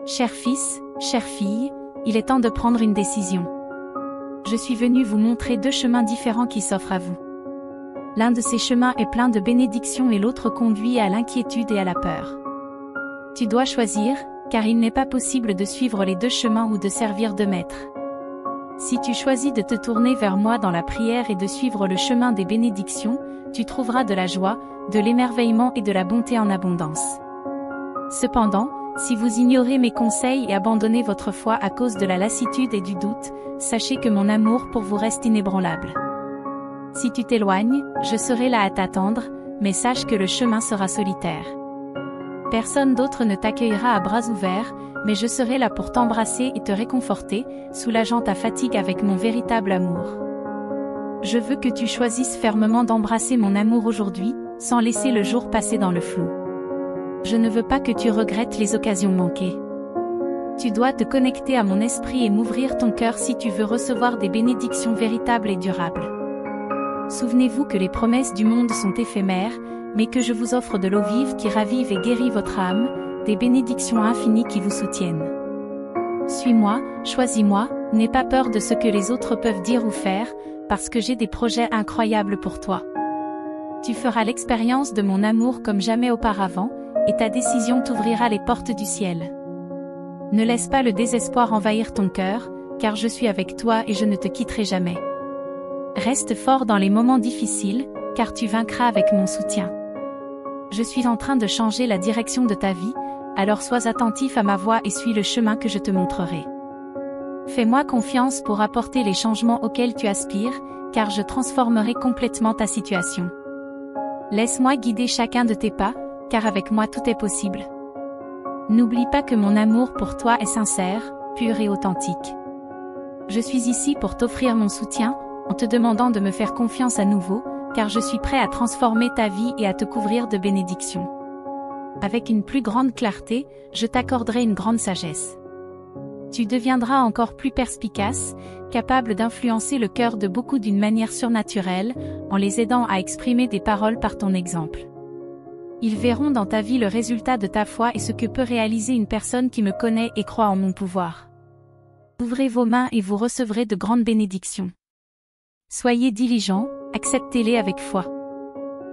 Cher fils, chère fille, il est temps de prendre une décision. Je suis venu vous montrer deux chemins différents qui s'offrent à vous. L'un de ces chemins est plein de bénédictions et l'autre conduit à l'inquiétude et à la peur. Tu dois choisir, car il n'est pas possible de suivre les deux chemins ou de servir deux maîtres. Si tu choisis de te tourner vers moi dans la prière et de suivre le chemin des bénédictions, tu trouveras de la joie, de l'émerveillement et de la bonté en abondance. Cependant, si vous ignorez mes conseils et abandonnez votre foi à cause de la lassitude et du doute, sachez que mon amour pour vous reste inébranlable. Si tu t'éloignes, je serai là à t'attendre, mais sache que le chemin sera solitaire. Personne d'autre ne t'accueillera à bras ouverts, mais je serai là pour t'embrasser et te réconforter, soulageant ta fatigue avec mon véritable amour. Je veux que tu choisisses fermement d'embrasser mon amour aujourd'hui, sans laisser le jour passer dans le flou. Je ne veux pas que tu regrettes les occasions manquées. Tu dois te connecter à mon esprit et m'ouvrir ton cœur si tu veux recevoir des bénédictions véritables et durables. Souvenez-vous que les promesses du monde sont éphémères, mais que je vous offre de l'eau vive qui ravive et guérit votre âme, des bénédictions infinies qui vous soutiennent. Suis-moi, choisis-moi, n'aie pas peur de ce que les autres peuvent dire ou faire, parce que j'ai des projets incroyables pour toi. Tu feras l'expérience de mon amour comme jamais auparavant, et ta décision t'ouvrira les portes du ciel. Ne laisse pas le désespoir envahir ton cœur, car je suis avec toi et je ne te quitterai jamais. Reste fort dans les moments difficiles, car tu vaincras avec mon soutien. Je suis en train de changer la direction de ta vie, alors sois attentif à ma voix et suis le chemin que je te montrerai. Fais-moi confiance pour apporter les changements auxquels tu aspires, car je transformerai complètement ta situation. Laisse-moi guider chacun de tes pas, car avec moi tout est possible. N'oublie pas que mon amour pour toi est sincère, pur et authentique. Je suis ici pour t'offrir mon soutien, en te demandant de me faire confiance à nouveau, car je suis prêt à transformer ta vie et à te couvrir de bénédictions. Avec une plus grande clarté, je t'accorderai une grande sagesse. Tu deviendras encore plus perspicace, capable d'influencer le cœur de beaucoup d'une manière surnaturelle, en les aidant à exprimer des paroles par ton exemple. Ils verront dans ta vie le résultat de ta foi et ce que peut réaliser une personne qui me connaît et croit en mon pouvoir. Ouvrez vos mains et vous recevrez de grandes bénédictions. Soyez diligents, acceptez-les avec foi.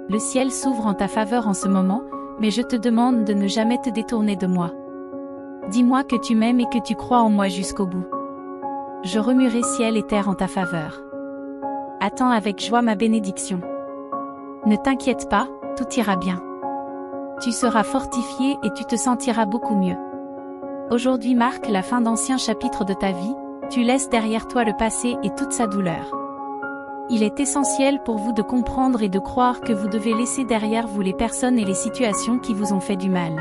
Le ciel s'ouvre en ta faveur en ce moment, mais je te demande de ne jamais te détourner de moi. Dis-moi que tu m'aimes et que tu crois en moi jusqu'au bout. Je remuerai ciel et terre en ta faveur. Attends avec joie ma bénédiction. Ne t'inquiète pas, tout ira bien. Tu seras fortifié et tu te sentiras beaucoup mieux. Aujourd'hui marque la fin d'anciens chapitres de ta vie, tu laisses derrière toi le passé et toute sa douleur. Il est essentiel pour vous de comprendre et de croire que vous devez laisser derrière vous les personnes et les situations qui vous ont fait du mal.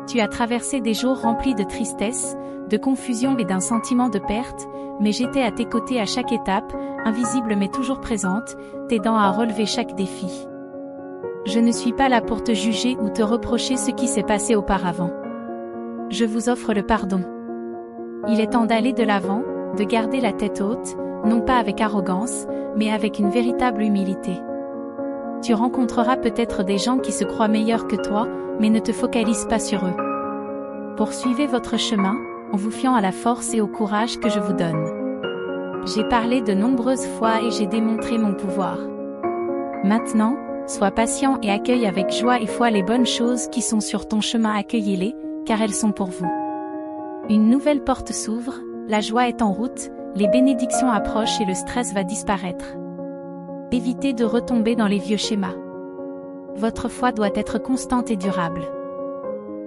Tu as traversé des jours remplis de tristesse, de confusion et d'un sentiment de perte, mais j'étais à tes côtés à chaque étape, invisible mais toujours présente, t'aidant à relever chaque défi. Je ne suis pas là pour te juger ou te reprocher ce qui s'est passé auparavant. Je vous offre le pardon. Il est temps d'aller de l'avant, de garder la tête haute, non pas avec arrogance, mais avec une véritable humilité. Tu rencontreras peut-être des gens qui se croient meilleurs que toi, mais ne te focalise pas sur eux. Poursuivez votre chemin, en vous fiant à la force et au courage que je vous donne. J'ai parlé de nombreuses fois et j'ai démontré mon pouvoir. Maintenant, sois patient et accueille avec joie et foi les bonnes choses qui sont sur ton chemin, accueillez-les, car elles sont pour vous. Une nouvelle porte s'ouvre, la joie est en route, les bénédictions approchent et le stress va disparaître. Évitez de retomber dans les vieux schémas. Votre foi doit être constante et durable.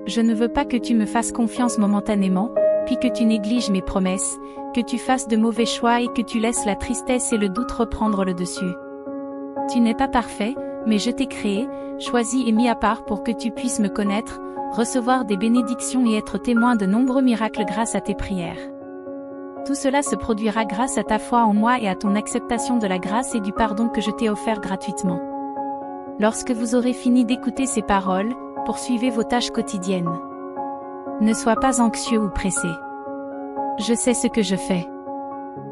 Je ne veux pas que tu me fasses confiance momentanément, puis que tu négliges mes promesses, que tu fasses de mauvais choix et que tu laisses la tristesse et le doute reprendre le dessus. Tu n'es pas parfait, mais je t'ai créé, choisi et mis à part pour que tu puisses me connaître, recevoir des bénédictions et être témoin de nombreux miracles grâce à tes prières. Tout cela se produira grâce à ta foi en moi et à ton acceptation de la grâce et du pardon que je t'ai offert gratuitement. Lorsque vous aurez fini d'écouter ces paroles, poursuivez vos tâches quotidiennes. Ne sois pas anxieux ou pressé. Je sais ce que je fais.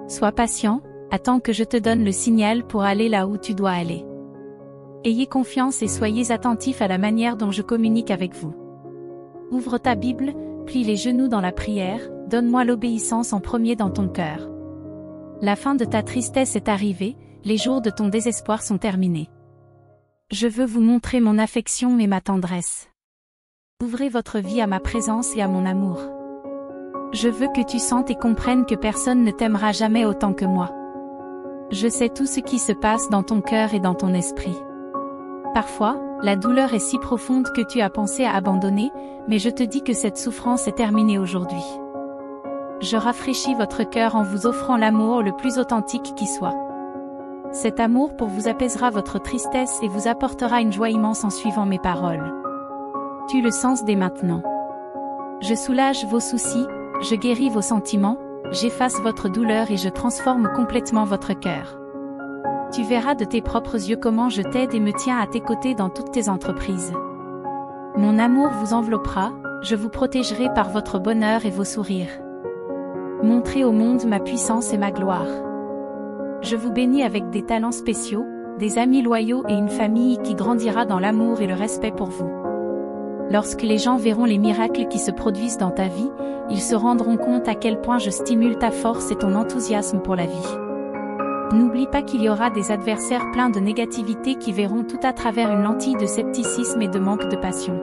Sois patient, attends que je te donne le signal pour aller là où tu dois aller. Ayez confiance et soyez attentifs à la manière dont je communique avec vous. Ouvre ta Bible, plie les genoux dans la prière, donne-moi l'obéissance en premier dans ton cœur. La fin de ta tristesse est arrivée, les jours de ton désespoir sont terminés. Je veux vous montrer mon affection et ma tendresse. Ouvrez votre vie à ma présence et à mon amour. Je veux que tu sentes et comprennes que personne ne t'aimera jamais autant que moi. Je sais tout ce qui se passe dans ton cœur et dans ton esprit. Parfois, la douleur est si profonde que tu as pensé à abandonner, mais je te dis que cette souffrance est terminée aujourd'hui. Je rafraîchis votre cœur en vous offrant l'amour le plus authentique qui soit. Cet amour pour vous apaisera votre tristesse et vous apportera une joie immense en suivant mes paroles. Tu le sens dès maintenant. Je soulage vos soucis, je guéris vos sentiments, j'efface votre douleur et je transforme complètement votre cœur. Tu verras de tes propres yeux comment je t'aide et me tiens à tes côtés dans toutes tes entreprises. Mon amour vous enveloppera, je vous protégerai par votre bonheur et vos sourires. Montrez au monde ma puissance et ma gloire. Je vous bénis avec des talents spéciaux, des amis loyaux et une famille qui grandira dans l'amour et le respect pour vous. Lorsque les gens verront les miracles qui se produisent dans ta vie, ils se rendront compte à quel point je stimule ta force et ton enthousiasme pour la vie. N'oublie pas qu'il y aura des adversaires pleins de négativité qui verront tout à travers une lentille de scepticisme et de manque de passion.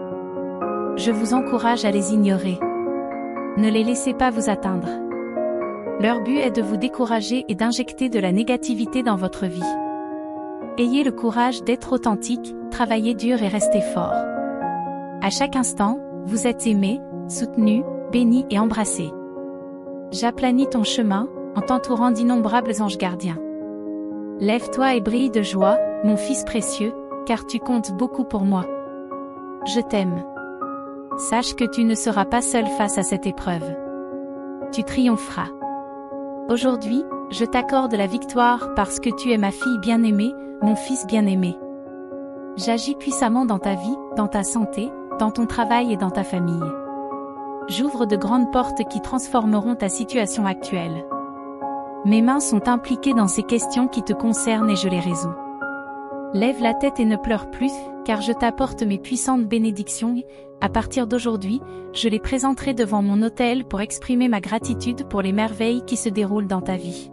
Je vous encourage à les ignorer. Ne les laissez pas vous atteindre. Leur but est de vous décourager et d'injecter de la négativité dans votre vie. Ayez le courage d'être authentique, travaillez dur et restez fort. À chaque instant, vous êtes aimé, soutenu, béni et embrassé. J'aplanis ton chemin, en t'entourant d'innombrables anges gardiens. Lève-toi et brille de joie, mon fils précieux, car tu comptes beaucoup pour moi. Je t'aime. Sache que tu ne seras pas seul face à cette épreuve. Tu triompheras. Aujourd'hui, je t'accorde la victoire parce que tu es ma fille bien-aimée, mon fils bien-aimé. J'agis puissamment dans ta vie, dans ta santé, dans ton travail et dans ta famille. J'ouvre de grandes portes qui transformeront ta situation actuelle. Mes mains sont impliquées dans ces questions qui te concernent et je les résous. Lève la tête et ne pleure plus, car je t'apporte mes puissantes bénédictions et, à partir d'aujourd'hui, je les présenterai devant mon autel pour exprimer ma gratitude pour les merveilles qui se déroulent dans ta vie.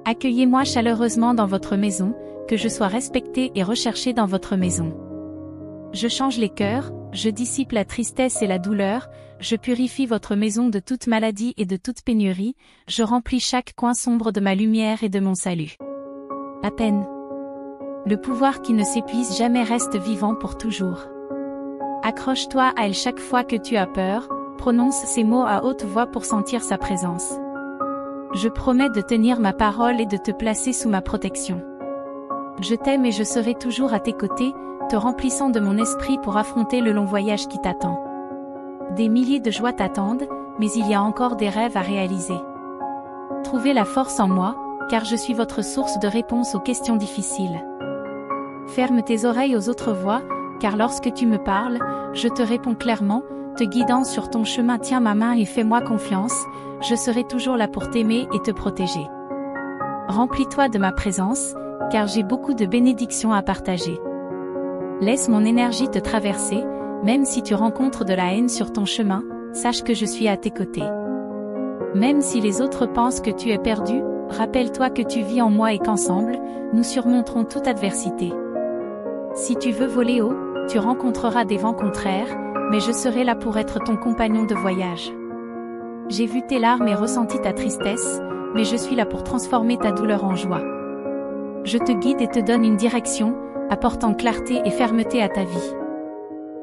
Accueillez-moi chaleureusement dans votre maison, que je sois respecté et recherché dans votre maison. Je change les cœurs, je dissipe la tristesse et la douleur, je purifie votre maison de toute maladie et de toute pénurie, je remplis chaque coin sombre de ma lumière et de mon salut. Athènes. Le pouvoir qui ne s'épuise jamais reste vivant pour toujours. Accroche-toi à elle chaque fois que tu as peur, prononce ces mots à haute voix pour sentir sa présence. Je promets de tenir ma parole et de te placer sous ma protection. Je t'aime et je serai toujours à tes côtés, te remplissant de mon esprit pour affronter le long voyage qui t'attend. Des milliers de joies t'attendent, mais il y a encore des rêves à réaliser. Trouvez la force en moi, car je suis votre source de réponse aux questions difficiles. Ferme tes oreilles aux autres voix, car lorsque tu me parles, je te réponds clairement, te guidant sur ton chemin. Tiens ma main et fais-moi confiance, je serai toujours là pour t'aimer et te protéger. Remplis-toi de ma présence, car j'ai beaucoup de bénédictions à partager. Laisse mon énergie te traverser, même si tu rencontres de la haine sur ton chemin, sache que je suis à tes côtés. Même si les autres pensent que tu es perdu, rappelle-toi que tu vis en moi et qu'ensemble, nous surmonterons toute adversité. Si tu veux voler haut, tu rencontreras des vents contraires, mais je serai là pour être ton compagnon de voyage. J'ai vu tes larmes et ressenti ta tristesse, mais je suis là pour transformer ta douleur en joie. Je te guide et te donne une direction, apportant clarté et fermeté à ta vie.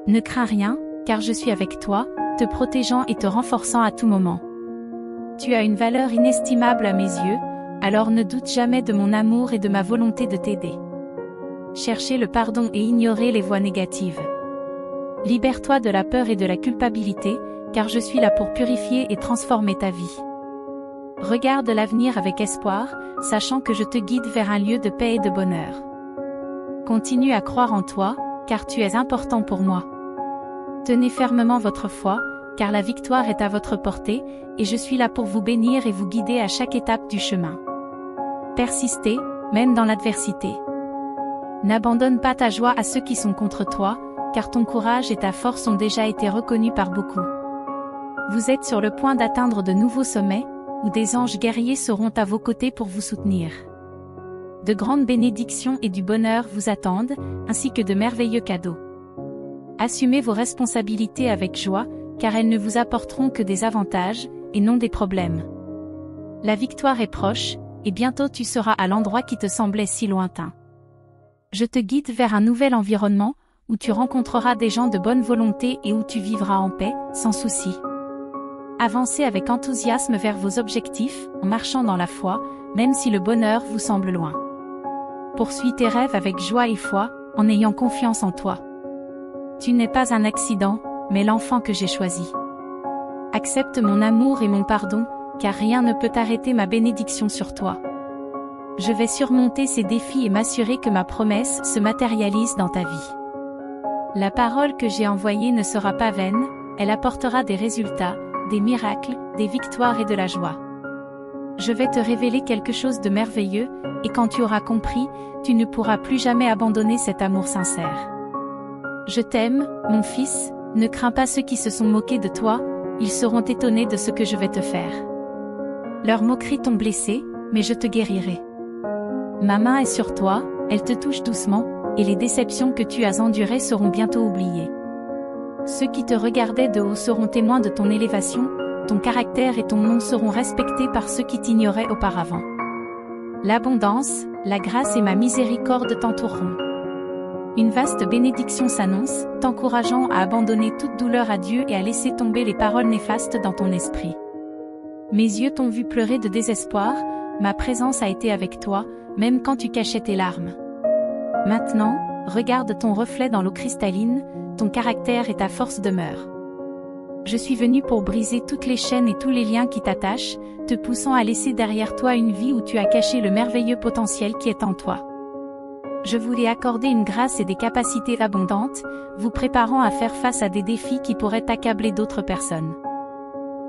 Ne crains rien, car je suis avec toi, te protégeant et te renforçant à tout moment. Tu as une valeur inestimable à mes yeux, alors ne doute jamais de mon amour et de ma volonté de t'aider. Cherchez le pardon et ignorez les voix négatives. Libère-toi de la peur et de la culpabilité, car je suis là pour purifier et transformer ta vie. Regarde l'avenir avec espoir, sachant que je te guide vers un lieu de paix et de bonheur. Continue à croire en toi, car tu es important pour moi. Tenez fermement votre foi, car la victoire est à votre portée, et je suis là pour vous bénir et vous guider à chaque étape du chemin. Persistez, même dans l'adversité. N'abandonne pas ta joie à ceux qui sont contre toi, car ton courage et ta force ont déjà été reconnus par beaucoup. Vous êtes sur le point d'atteindre de nouveaux sommets, où des anges guerriers seront à vos côtés pour vous soutenir. De grandes bénédictions et du bonheur vous attendent, ainsi que de merveilleux cadeaux. Assumez vos responsabilités avec joie, car elles ne vous apporteront que des avantages, et non des problèmes. La victoire est proche, et bientôt tu seras à l'endroit qui te semblait si lointain. Je te guide vers un nouvel environnement, où tu rencontreras des gens de bonne volonté et où tu vivras en paix, sans souci. Avancez avec enthousiasme vers vos objectifs, en marchant dans la foi, même si le bonheur vous semble loin. Poursuis tes rêves avec joie et foi, en ayant confiance en toi. Tu n'es pas un accident, mais l'enfant que j'ai choisi. Accepte mon amour et mon pardon, car rien ne peut arrêter ma bénédiction sur toi. Je vais surmonter ces défis et m'assurer que ma promesse se matérialise dans ta vie. La parole que j'ai envoyée ne sera pas vaine, elle apportera des résultats, des miracles, des victoires et de la joie. Je vais te révéler quelque chose de merveilleux, et quand tu auras compris, tu ne pourras plus jamais abandonner cet amour sincère. Je t'aime, mon fils, ne crains pas ceux qui se sont moqués de toi, ils seront étonnés de ce que je vais te faire. Leurs moqueries t'ont blessé, mais je te guérirai. Ma main est sur toi, elle te touche doucement, et les déceptions que tu as endurées seront bientôt oubliées. Ceux qui te regardaient de haut seront témoins de ton élévation, ton caractère et ton nom seront respectés par ceux qui t'ignoraient auparavant. L'abondance, la grâce et ma miséricorde t'entoureront. Une vaste bénédiction s'annonce, t'encourageant à abandonner toute douleur à Dieu et à laisser tomber les paroles néfastes dans ton esprit. Mes yeux t'ont vu pleurer de désespoir, ma présence a été avec toi, même quand tu cachais tes larmes. Maintenant, regarde ton reflet dans l'eau cristalline, ton caractère et ta force demeurent. Je suis venu pour briser toutes les chaînes et tous les liens qui t'attachent, te poussant à laisser derrière toi une vie où tu as caché le merveilleux potentiel qui est en toi. Je voulais accorder une grâce et des capacités abondantes, vous préparant à faire face à des défis qui pourraient accabler d'autres personnes.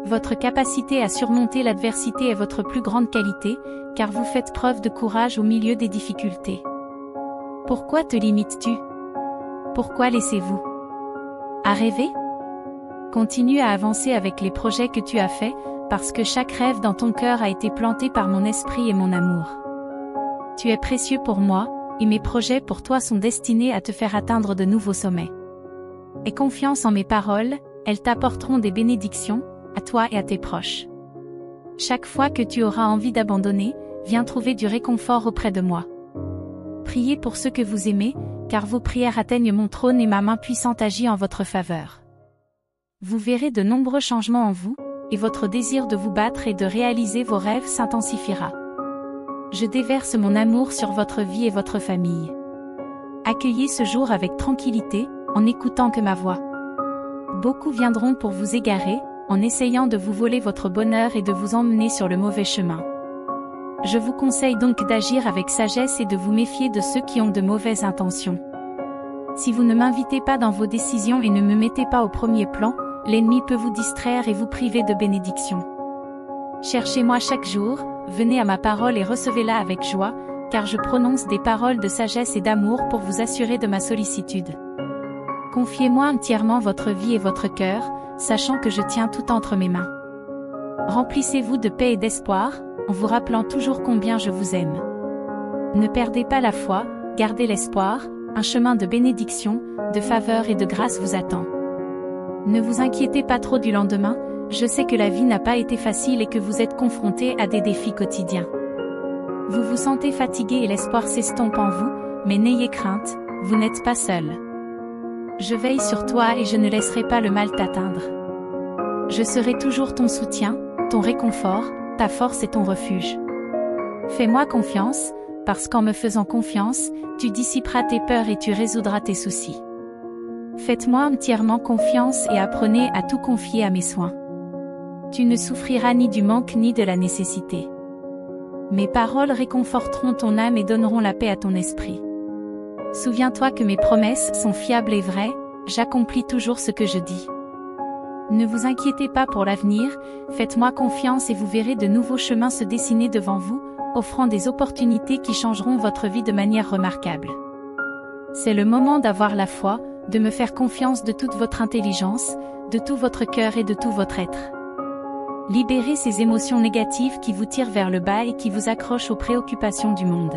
Votre capacité à surmonter l'adversité est votre plus grande qualité, car vous faites preuve de courage au milieu des difficultés. Pourquoi te limites-tu? Pourquoi laissez-vous à rêver? Continue à avancer avec les projets que tu as faits, parce que chaque rêve dans ton cœur a été planté par mon esprit et mon amour. Tu es précieux pour moi, et mes projets pour toi sont destinés à te faire atteindre de nouveaux sommets. Aie confiance en mes paroles, elles t'apporteront des bénédictions, à toi et à tes proches. Chaque fois que tu auras envie d'abandonner, viens trouver du réconfort auprès de moi. Priez pour ceux que vous aimez, car vos prières atteignent mon trône et ma main puissante agit en votre faveur. Vous verrez de nombreux changements en vous, et votre désir de vous battre et de réaliser vos rêves s'intensifiera. Je déverse mon amour sur votre vie et votre famille. Accueillez ce jour avec tranquillité, en écoutant que ma voix. Beaucoup viendront pour vous égarer, en essayant de vous voler votre bonheur et de vous emmener sur le mauvais chemin. Je vous conseille donc d'agir avec sagesse et de vous méfier de ceux qui ont de mauvaises intentions. Si vous ne m'invitez pas dans vos décisions et ne me mettez pas au premier plan, l'ennemi peut vous distraire et vous priver de bénédictions. Cherchez-moi chaque jour, venez à ma parole et recevez-la avec joie, car je prononce des paroles de sagesse et d'amour pour vous assurer de ma sollicitude. Confiez-moi entièrement votre vie et votre cœur, sachant que je tiens tout entre mes mains. Remplissez-vous de paix et d'espoir, en vous rappelant toujours combien je vous aime. Ne perdez pas la foi, gardez l'espoir, un chemin de bénédiction, de faveur et de grâce vous attend. Ne vous inquiétez pas trop du lendemain, je sais que la vie n'a pas été facile et que vous êtes confrontés à des défis quotidiens. Vous vous sentez fatigué et l'espoir s'estompe en vous, mais n'ayez crainte, vous n'êtes pas seul. Je veille sur toi et je ne laisserai pas le mal t'atteindre. Je serai toujours ton soutien, ton réconfort, ta force et ton refuge. Fais-moi confiance, parce qu'en me faisant confiance, tu dissiperas tes peurs et tu résoudras tes soucis. Faites-moi entièrement confiance et apprenez à tout confier à mes soins. Tu ne souffriras ni du manque ni de la nécessité. Mes paroles réconforteront ton âme et donneront la paix à ton esprit. Souviens-toi que mes promesses sont fiables et vraies, j'accomplis toujours ce que je dis. Ne vous inquiétez pas pour l'avenir, faites-moi confiance et vous verrez de nouveaux chemins se dessiner devant vous, offrant des opportunités qui changeront votre vie de manière remarquable. C'est le moment d'avoir la foi, de me faire confiance de toute votre intelligence, de tout votre cœur et de tout votre être. Libérez ces émotions négatives qui vous tirent vers le bas et qui vous accrochent aux préoccupations du monde.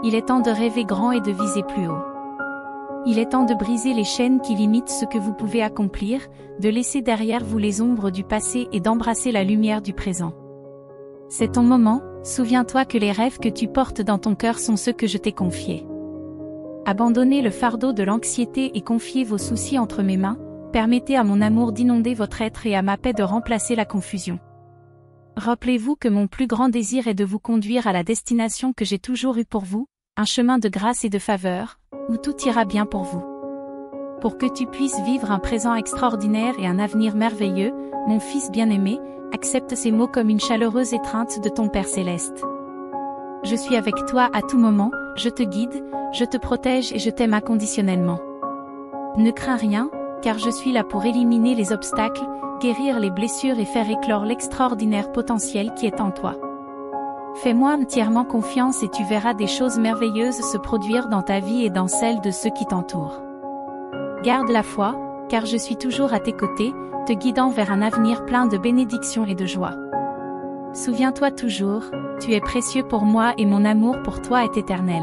Il est temps de rêver grand et de viser plus haut. Il est temps de briser les chaînes qui limitent ce que vous pouvez accomplir, de laisser derrière vous les ombres du passé et d'embrasser la lumière du présent. C'est ton moment, souviens-toi que les rêves que tu portes dans ton cœur sont ceux que je t'ai confiés. Abandonnez le fardeau de l'anxiété et confiez vos soucis entre mes mains, permettez à mon amour d'inonder votre être et à ma paix de remplacer la confusion. Rappelez-vous que mon plus grand désir est de vous conduire à la destination que j'ai toujours eue pour vous, un chemin de grâce et de faveur, où tout ira bien pour vous. Pour que tu puisses vivre un présent extraordinaire et un avenir merveilleux, mon fils bien-aimé, accepte ces mots comme une chaleureuse étreinte de ton Père céleste. Je suis avec toi à tout moment, je te guide, je te protège et je t'aime inconditionnellement. Ne crains rien, car je suis là pour éliminer les obstacles, guérir les blessures et faire éclore l'extraordinaire potentiel qui est en toi. Fais-moi entièrement confiance et tu verras des choses merveilleuses se produire dans ta vie et dans celle de ceux qui t'entourent. Garde la foi, car je suis toujours à tes côtés, te guidant vers un avenir plein de bénédictions et de joie. Souviens-toi toujours, tu es précieux pour moi et mon amour pour toi est éternel.